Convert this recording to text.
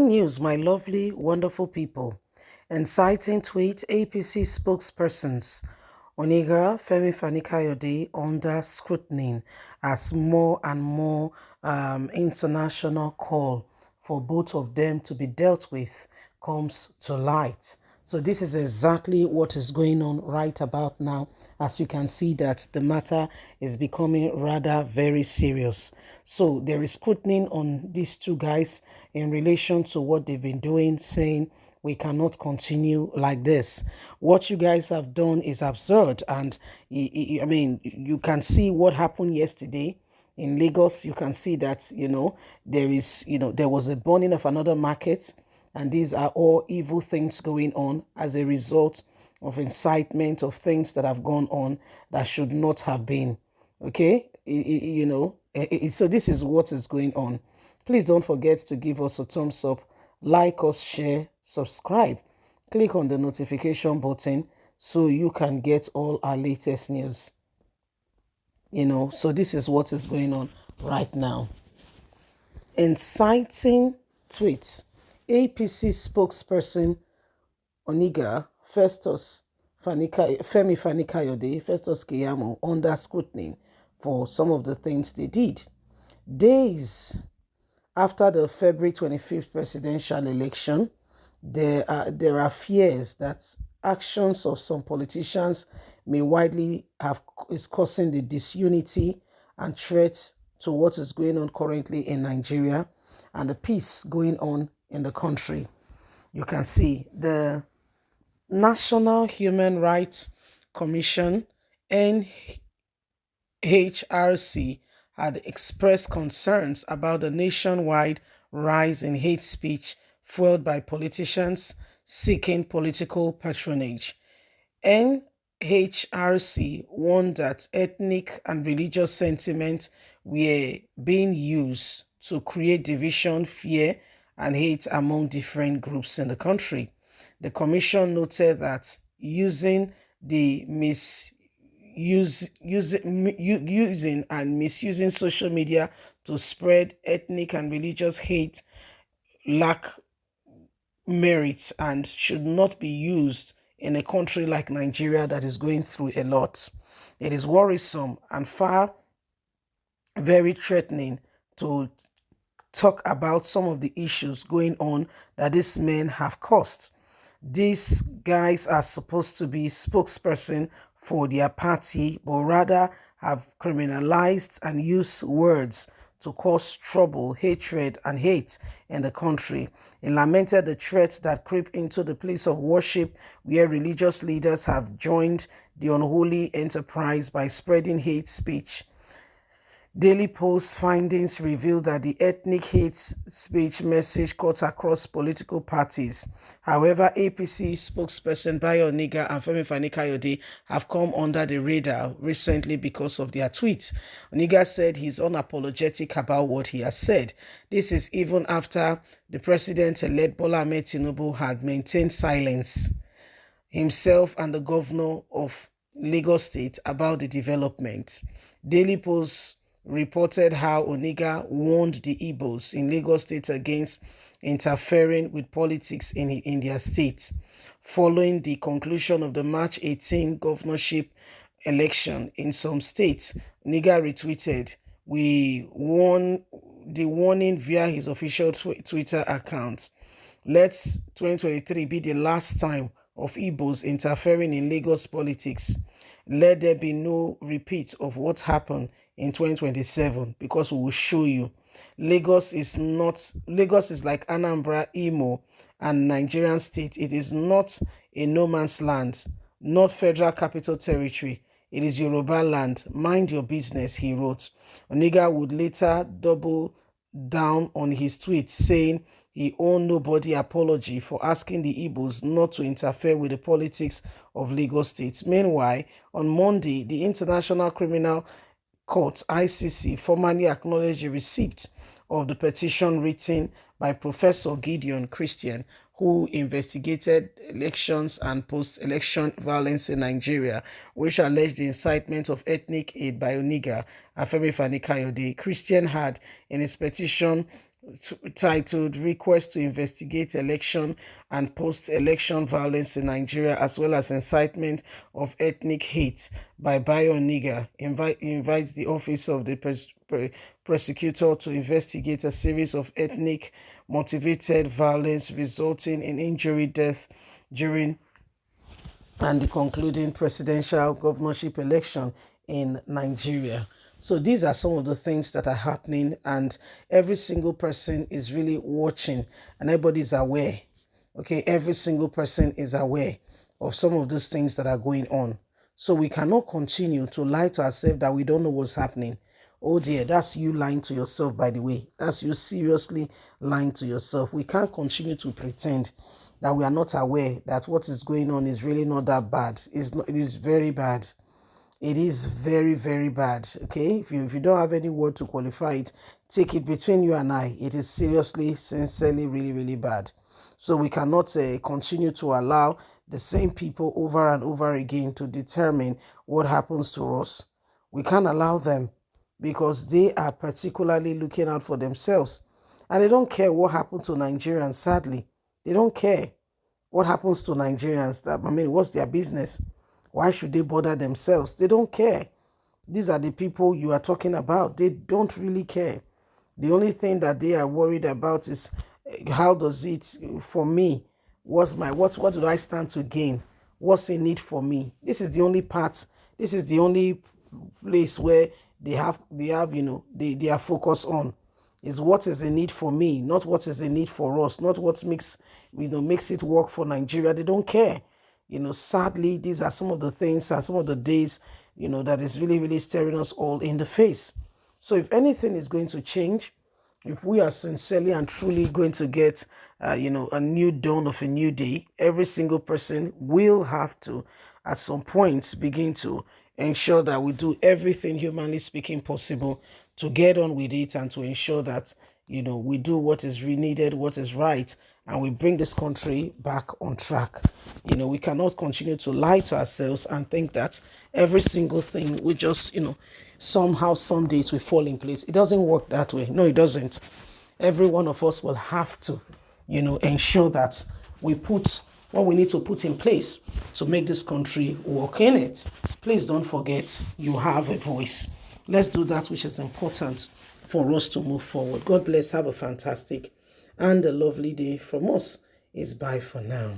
News, my lovely, wonderful people. Inciting tweet APC spokespersons Onanuga, Fani-Kayode under scrutiny as more and more international call for both of them to be dealt with comes to light. So this is exactly what is going on right about now. As you can see that the matter is becoming rather very serious. So there is scrutiny on these two guys in relation to what they've been doing, saying we cannot continue like this. What you guys have done is absurd. And I mean, you can see what happened yesterday in Lagos. You can see that, there was a burning of another market. And these are all evil things going on as a result of incitement of things that have gone on that should not have been. Okay? So this is what is going on. Please don't forget to give us a thumbs up, like us, share, subscribe. Click on the notification button so you can get all our latest news. So this is what is going on right now. Inciting tweet. APC spokesperson Onanuga, Femi Fani-Kayode, Festus Keyamo under scrutiny for some of the things they did. Days after the February 25th presidential election, there are fears that actions of some politicians may widely is causing the disunity and threat to what is going on currently in Nigeria and the peace going on in the country. You can see the National Human Rights Commission, NHRC, had expressed concerns about the nationwide rise in hate speech fueled by politicians seeking political patronage. NHRC warned that ethnic and religious sentiments were being used to create division, fear, and hate among different groups in the country. The commission noted that using and misusing social media to spread ethnic and religious hate lack merit and should not be used in a country like Nigeria that is going through a lot. It is worrisome and very threatening to talk about some of the issues going on that these men have caused. These guys are supposed to be spokesperson for their party, but rather have criminalized and used words to cause trouble, hatred, and hate in the country. He lamented the threats that creep into the place of worship where religious leaders have joined the unholy enterprise by spreading hate speech. Daily Post findings reveal that the ethnic hate speech message cut across political parties. However, APC spokesperson Onanuga and Femi Fani-Kayode have come under the radar recently because of their tweets. Onanuga said he's unapologetic about what he has said. This is even after the president-elect Bola Ahmed Tinubu had maintained silence himself and the governor of Lagos State about the development. Daily Post reported how Onanuga warned the Igbos in Lagos State against interfering with politics in their state. Following the conclusion of the March 18 governorship election in some states, Onanuga retweeted the warning via his official Twitter account. Let 2023 be the last time of Igbos interfering in Lagos politics. Let there be no repeat of what happened in 2027, because we will show you. Lagos is like Anambra, Imo, and Nigerian state. It is not a no man's land, not Federal Capital Territory. It is Yoruba land. Mind your business, he wrote. Onanuga would later double down on his tweet, saying he owed nobody apology for asking the Igbos not to interfere with the politics of Lagos State. Meanwhile, on Monday, the International Criminal Court, ICC, formally acknowledged the receipt of the petition written by Professor Gideon Christian, who investigated elections and post-election violence in Nigeria, which alleged the incitement of ethnic hate by Onanuga and Femi Fani-Kayode. Christian had, in his petition, titled Request to Investigate Election and Post-Election Violence in Nigeria, as well as Incitement of Ethnic Hate by Onanuga, invites the Office of the Prosecutor to investigate a series of ethnic motivated violence resulting in injury, death during and the concluding presidential governorship election in Nigeria. So these are some of the things that are happening, and every single person is really watching, and everybody's aware. Okay, every single person is aware of some of those things that are going on. So we cannot continue to lie to ourselves that we don't know what's happening. Oh dear, that's you lying to yourself, by the way. That's you seriously lying to yourself. We can't continue to pretend that we are not aware that what is going on is really not that bad. It is very bad. It is very, very bad. Okay, if you don't have any word to qualify it, take it between you and I. It is seriously, sincerely, really, really bad. So we cannot continue to allow the same people over and over again to determine what happens to us. We can't allow them, because they are particularly looking out for themselves, and they don't care what happened to Nigerians. Sadly, they don't care what happens to Nigerians. What's their business? Why should they bother themselves? They don't care. These are the people you are talking about. They don't really care. The only thing that they are worried about is how does it, for me, what do I stand to gain? What's in it for me? This is the only part. This is the only place where they are focused on, is what is in need for me, not what is in need for us, not what makes it work for Nigeria. They don't care. Sadly, these are some of the things and some of the days, that is really, really staring us all in the face. So if anything is going to change, if we are sincerely and truly going to get, a new dawn of a new day, every single person will have to, at some point, begin to ensure that we do everything humanly speaking possible to get on with it, and to ensure that, we do what is needed, what is right, and we bring this country back on track. We cannot continue to lie to ourselves and think that every single thing we just, somehow, some days we fall in place. It doesn't work that way. No, it doesn't. Every one of us will have to, ensure that we put what we need to put in place to make this country work in it. Please don't forget, you have a voice. Let's do that which is important for us to move forward. God bless. Have a fantastic and a lovely day. From us is bye for now.